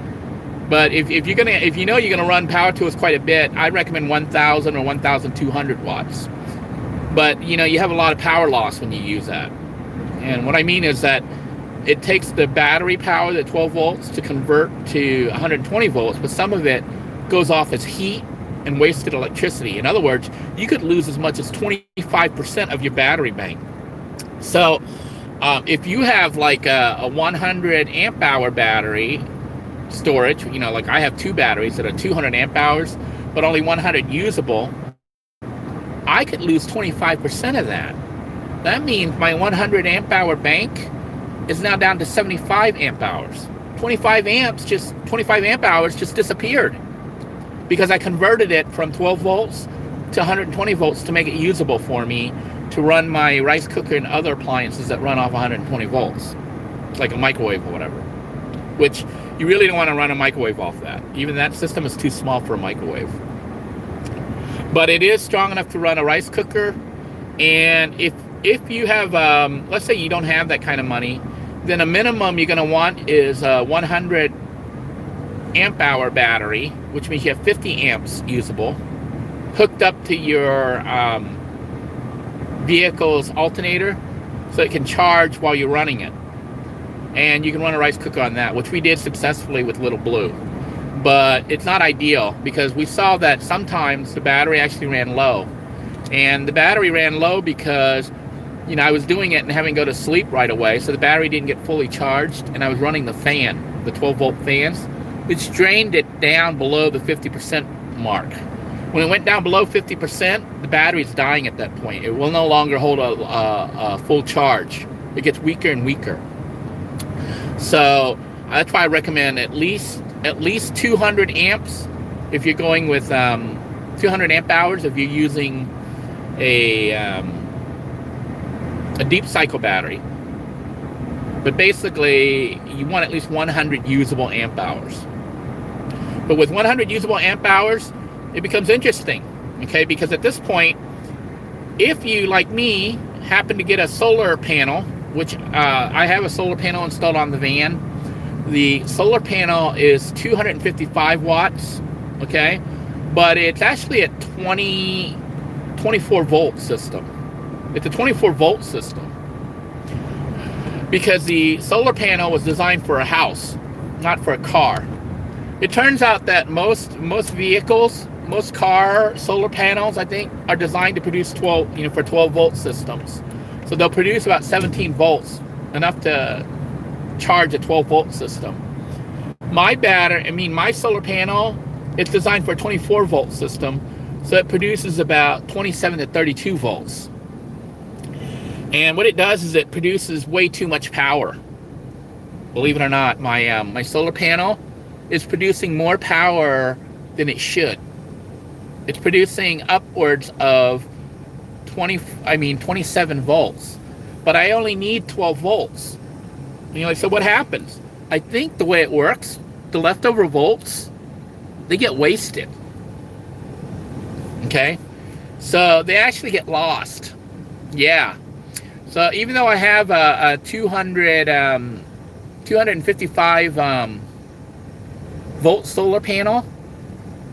But if you know you're gonna run power tools quite a bit, I'd recommend 1,000 or 1,200 watts. But you know, you have a lot of power loss when you use that. And what I mean is that it takes the battery power, the 12 volts, to convert to 120 volts, but some of it goes off as heat and wasted electricity. In other words, you could lose as much as 25% of your battery bank. So if you have like a 100 amp hour battery storage, you know, like I have 2 batteries that are 200 amp hours, but only 100 usable, I could lose 25% of that. That means my 100 amp hour bank is now down to 75 amp hours. 25 amp hours just disappeared because I converted it from 12 volts to 120 volts to make it usable for me to run my rice cooker and other appliances that run off 120 volts, like a microwave or whatever, which you really don't want to run a microwave off that. Even that system is too small for a microwave. But it is strong enough to run a rice cooker. And if you have, let's say you don't have that kind of money, then a minimum you're going to want is a 100 amp hour battery, which means you have 50 amps usable, hooked up to your vehicle's alternator so it can charge while you're running it. And you can run a rice cooker on that, which we did successfully with Little Blue. But it's not ideal because we saw that sometimes the battery actually ran low. And the battery ran low because, you know, I was doing it and having to go to sleep right away, so the battery didn't get fully charged, and I was running the fan, the 12 volt fans, which drained it down below the 50% mark. When it went down below 50%, the battery's dying at that point. It will no longer hold a full charge. It gets weaker and weaker. So that's why I recommend at least 200 amps if you're going with 200 amp hours if you're using a deep cycle battery. But basically, you want at least 100 usable amp hours. But with 100 usable amp hours, it becomes interesting, okay? Because at this point, if you, like me, happen to get a solar panel, which I have a solar panel installed on the van. The solar panel is 255 watts, okay? But it's actually a 24 volt system. It's a 24 volt system. Because the solar panel was designed for a house, not for a car. It turns out that most vehicles, most car solar panels, I think, are designed to produce 12 volt systems. So they'll produce about 17 volts, enough to charge a 12 volt system. My solar panel, it's designed for a 24 volt system, so it produces about 27 to 32 volts. And what it does is it produces way too much power. Believe it or not, my solar panel is producing more power than it should. It's producing upwards of 27 volts, but I only need 12 volts. So what happens? I think the way it works, the leftover volts, they get wasted. Okay, so they actually get lost. Yeah. So even though I have a 255 volt solar panel,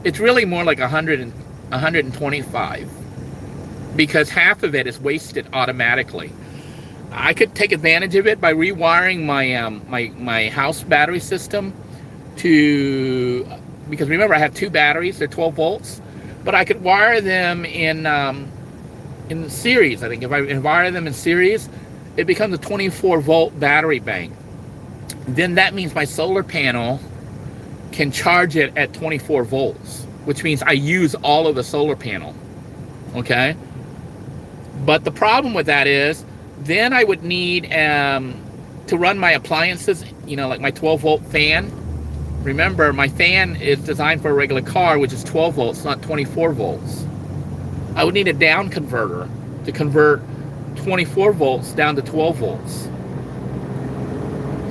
it's really more like 125 because half of it is wasted automatically. I could take advantage of it by rewiring my house battery system because remember I have 2 batteries, they're 12 volts, but I could wire them in in series. I think if I wire them in series, it becomes a 24-volt battery bank. Then that means my solar panel can charge it at 24 volts, which means I use all of the solar panel. Okay? But the problem with that is, then I would need to run my appliances, like my 12-volt fan. Remember, my fan is designed for a regular car, which is 12 volts, not 24 volts. I would need a down converter to convert 24 volts down to 12 volts.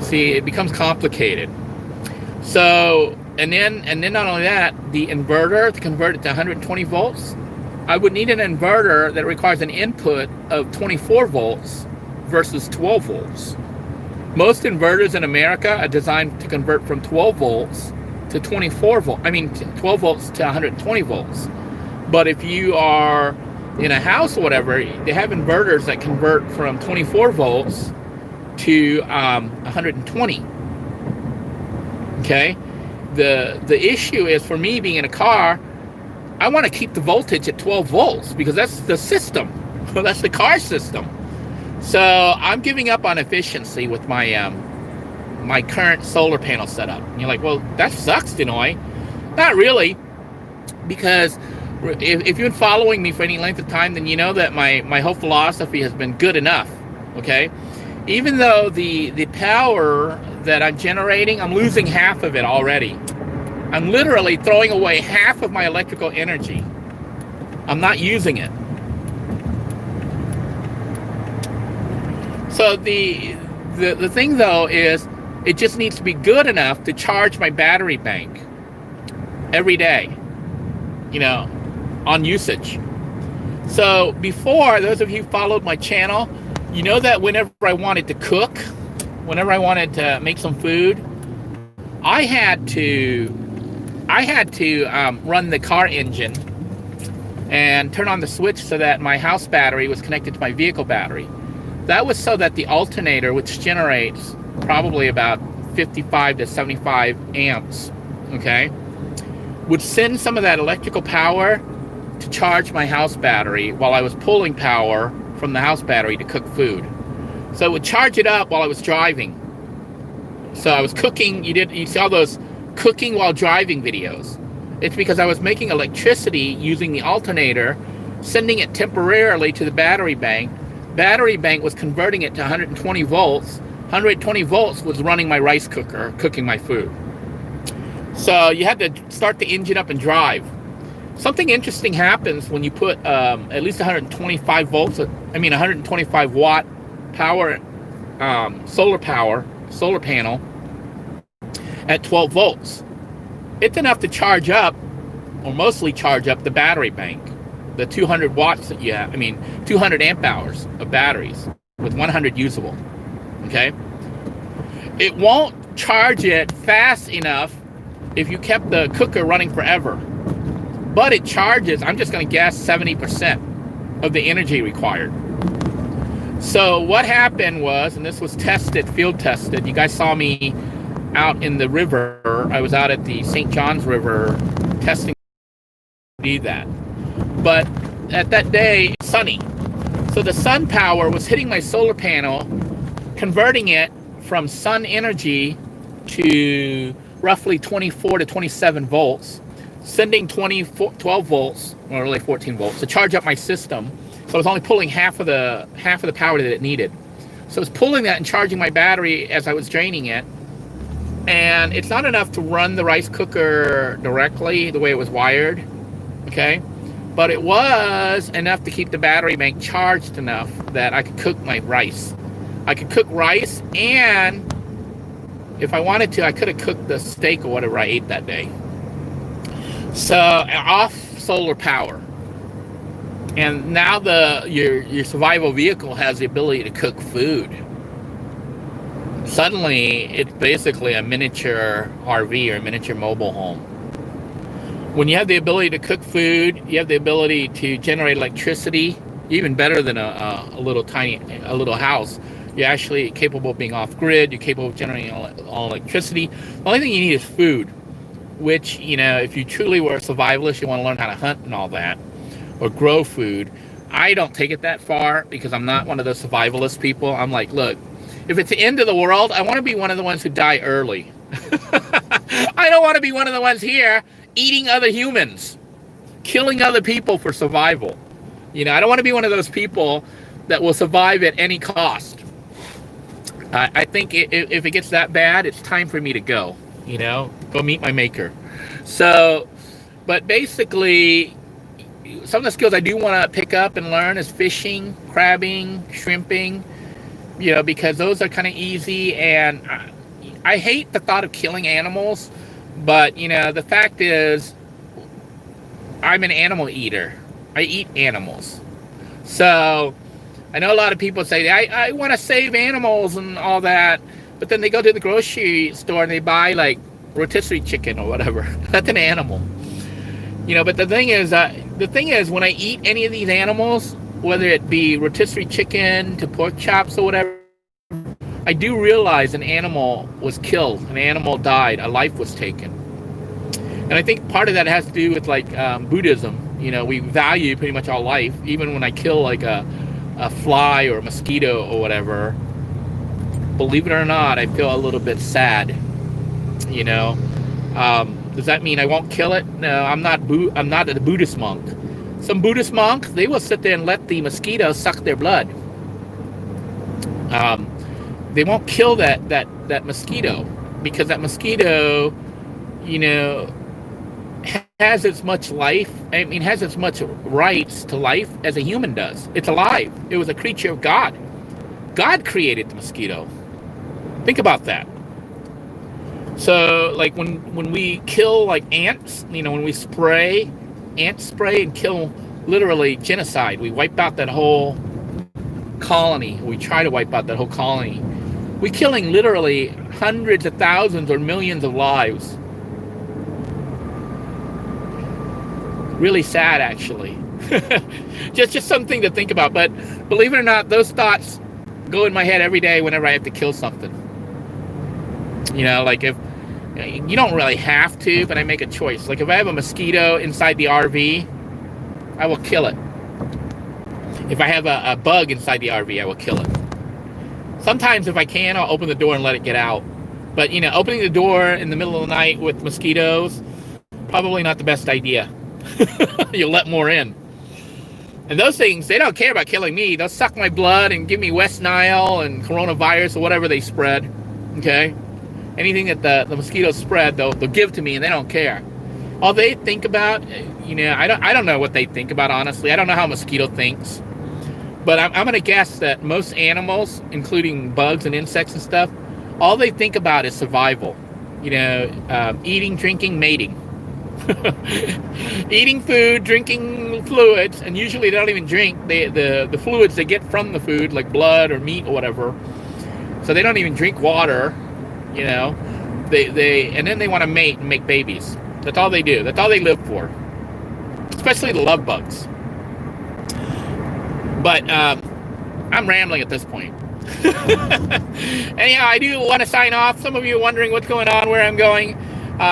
See, it becomes complicated. So, and then not only that, the inverter to convert it to 120 volts, I would need an inverter that requires an input of 24 volts versus 12 volts. Most inverters in America are designed to convert from 12 volts to 24 volts. 12 volts to 120 volts. But if you are in a house or whatever, they have inverters that convert from 24 volts to 120. Okay? The issue is, for me being in a car, I want to keep the voltage at 12 volts because that's the system. That's the car system. So I'm giving up on efficiency with my my current solar panel setup. And you're like, well, that sucks, Denoy. Not really, because if you've been following me for any length of time, then you know that my whole philosophy has been good enough. Okay, even though the power that I'm generating, I'm losing half of it already. I'm literally throwing away half of my electrical energy. I'm not using it. So the thing though is, it just needs to be good enough to charge my battery bank every day, on usage. So before, those of you who followed my channel, you know that whenever I wanted to cook, whenever I wanted to make some food, I had to run the car engine and turn on the switch so that my house battery was connected to my vehicle battery. That was so that the alternator, which generates probably about 55 to 75 amps, okay, would send some of that electrical power to charge my house battery while I was pulling power from the house battery to cook food. So it would charge it up while I was driving. So I was cooking. You saw those cooking while driving videos. It's because I was making electricity using the alternator, sending it temporarily to the battery bank. Battery bank was converting it to 120 volts. 120 volts was running my rice cooker, cooking my food. So you had to start the engine up and drive. Something interesting happens when you put at least 125 volts, 125 watt power, solar panel at 12 volts. It's enough to charge up, or mostly charge up, the battery bank. The 200 watts that you have, 200 amp hours of batteries with 100 usable. Okay? It won't charge it fast enough if you kept the cooker running forever. But it charges, I'm just going to guess, 70% of the energy required. So what happened was, and this was tested, field tested, you guys saw me out in the river. I was out at the St. John's River testing that. But at that day, it's sunny. So the sun power was hitting my solar panel, converting it from sun energy to roughly 24 to 27 volts, sending 12 volts, or really 14 volts, to charge up my system. So I was only pulling half of the power that it needed. So I was pulling that and charging my battery as I was draining it. And it's not enough to run the rice cooker directly the way it was wired, okay? But it was enough to keep the battery bank charged enough that I could cook my rice. I could cook rice, and if I wanted to, I could have cooked the steak or whatever I ate that day. So off solar power. And now your survival vehicle has the ability to cook food. Suddenly, it's basically a miniature RV or a miniature mobile home. When you have the ability to cook food, you have the ability to generate electricity, even better than a little house. You're actually capable of being off grid. You're capable of generating all electricity. The only thing you need is food, which, if you truly were a survivalist, you want to learn how to hunt and all that, or grow food. I don't take it that far because I'm not one of those survivalist people. I'm like, look, if it's the end of the world, I want to be one of the ones who die early. I don't want to be one of the ones here eating other humans, killing other people for survival. You know, I don't want to be one of those people that will survive at any cost. I think if it gets that bad, it's time for me to go, you know, go meet my maker. So, but basically, some of the skills I do want to pick up and learn is fishing, crabbing, shrimping, you know, because those are kind of easy. And I hate the thought of killing animals, but, you know, the fact is, I'm an animal eater. I eat animals. So I know a lot of people say, I want to save animals and all that, but then they go to the grocery store and they buy like rotisserie chicken or whatever. That's an animal. You know, but the thing is, when I eat any of these animals, whether it be rotisserie chicken to pork chops or whatever, I do realize an animal was killed, an animal died, a life was taken. And I think part of that has to do with like Buddhism. You know, we value pretty much all life. Even when I kill like a fly or a mosquito or whatever, believe it or not, I feel a little bit sad. You know, does that mean I won't kill it? No, I'm not a Buddhist monk. Some Buddhist monks, they will sit there and let the mosquito suck their blood. They won't kill that mosquito because that mosquito, you know, has as much life, has as much rights to life as a human does. It's alive. It was a creature of God. God created the mosquito. Think about that. So, like when we kill like ants, you know, when we ant spray and kill, literally genocide. We wipe out that whole colony. We try to wipe out that whole colony. We're killing literally hundreds of thousands or millions of lives. Really sad, actually. just something to think about. But believe it or not, those thoughts go in my head every day whenever I have to kill something. You know, like if you don't really have to, but I make a choice. Like if I have a mosquito inside the RV, I will kill it. If I have a bug inside the RV, I will kill it. Sometimes if I can, I'll open the door and let it get out. But, you know, opening the door in the middle of the night with mosquitoes, probably not the best idea. You'll let more in. And those things, they don't care about killing me. They'll suck my blood and give me West Nile and coronavirus or whatever they spread. Okay? Anything that the mosquitoes spread, they'll give to me, and they don't care. All they think about, you know, I don't know what they think about, honestly. I don't know how a mosquito thinks. But I'm going to guess that most animals, including bugs and insects and stuff, all they think about is survival. You know, eating, drinking, mating. Eating food, drinking fluids, and usually they don't even drink the fluids they get from the food, like blood or meat or whatever. So they don't even drink water, you know. And then they want to mate and make babies. That's all they do. That's all they live for. Especially the love bugs. But I'm rambling at this point. Anyhow, I do want to sign off. Some of you are wondering what's going on, where I'm going.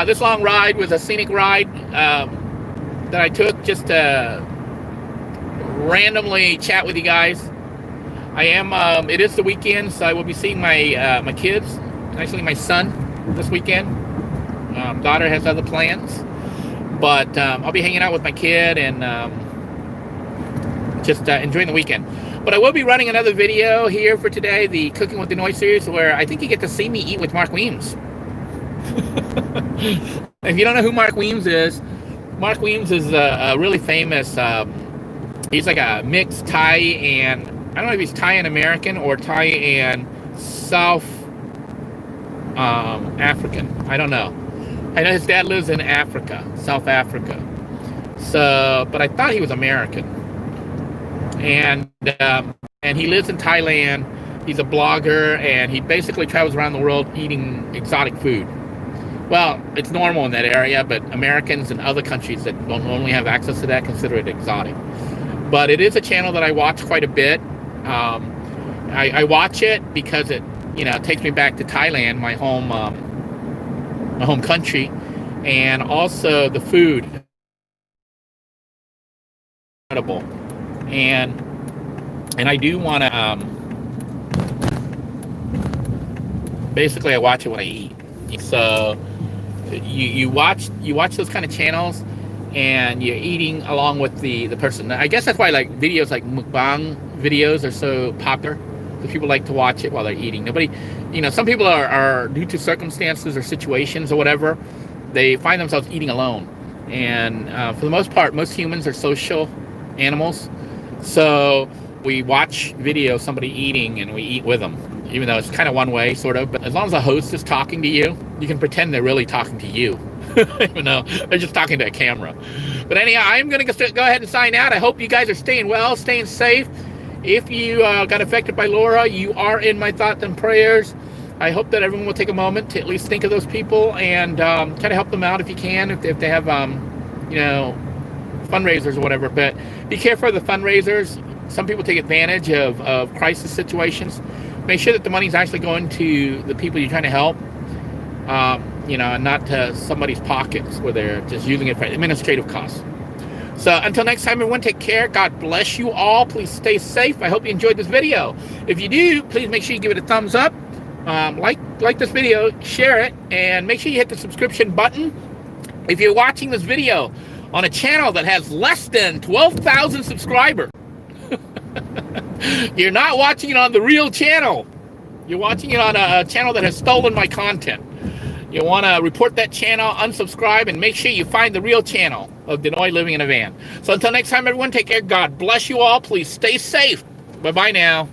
This long ride was a scenic ride that I took just to randomly chat with you guys. I am. It is the weekend, so I will be seeing my kids. Actually, my son this weekend. Daughter has other plans, but I'll be hanging out with my kid and just enjoying the weekend. But I will be running another video here for today, the Cooking with the Noise series, where I think you get to see me eat with Mark Weems. If you don't know who Mark Weems is a really famous, he's like a mixed Thai and, I don't know if he's Thai and American or Thai and South African. I don't know. I know his dad lives in Africa, South Africa. So, but I thought he was American. And he lives in Thailand. He's a blogger, and he basically travels around the world eating exotic food. Well, it's normal in that area, but Americans and other countries that don't normally have access to that consider it exotic. But it is a channel that I watch quite a bit. I watch it because it, you know, takes me back to Thailand, my home country, and also the food. Incredible. and I do want to basically I watch it when I eat. So you watch those kind of channels, and you're eating along with the person. I guess that's why like videos like mukbang videos are so popular, because people like to watch it while they're eating. Nobody, some people are due to circumstances or situations or whatever, they find themselves eating alone. And for the most part, most humans are social animals. So we watch video of somebody eating and we eat with them, even though it's kind of one way, sort of. But as long as the host is talking to you, you can pretend they're really talking to you, even though they're just talking to a camera. But anyhow, I'm going to go ahead and sign out. I hope you guys are staying well, staying safe. If you got affected by Laura, you are in my thoughts and prayers. I hope that everyone will take a moment to at least think of those people and try to help them out if you can, if they have, fundraisers or whatever. But be careful of the fundraisers. Some people take advantage of crisis situations. Make sure that the money's actually going to the people you're trying to help, and not to somebody's pockets where they're just using it for administrative costs. So until next time, everyone, take care. God bless you all. Please stay safe. I hope you enjoyed this video. If you do, please make sure you give it a thumbs up. Like this video, share it, and make sure you hit the subscription button. If you're watching this video on a channel that has less than 12,000 subscribers, you're not watching it on the real channel. You're watching it on a channel that has stolen my content. You want to report that channel, unsubscribe, and make sure you find the real channel of Denoy Living in a Van. So until next time, everyone, take care. God bless you all. Please stay safe. Bye-bye now.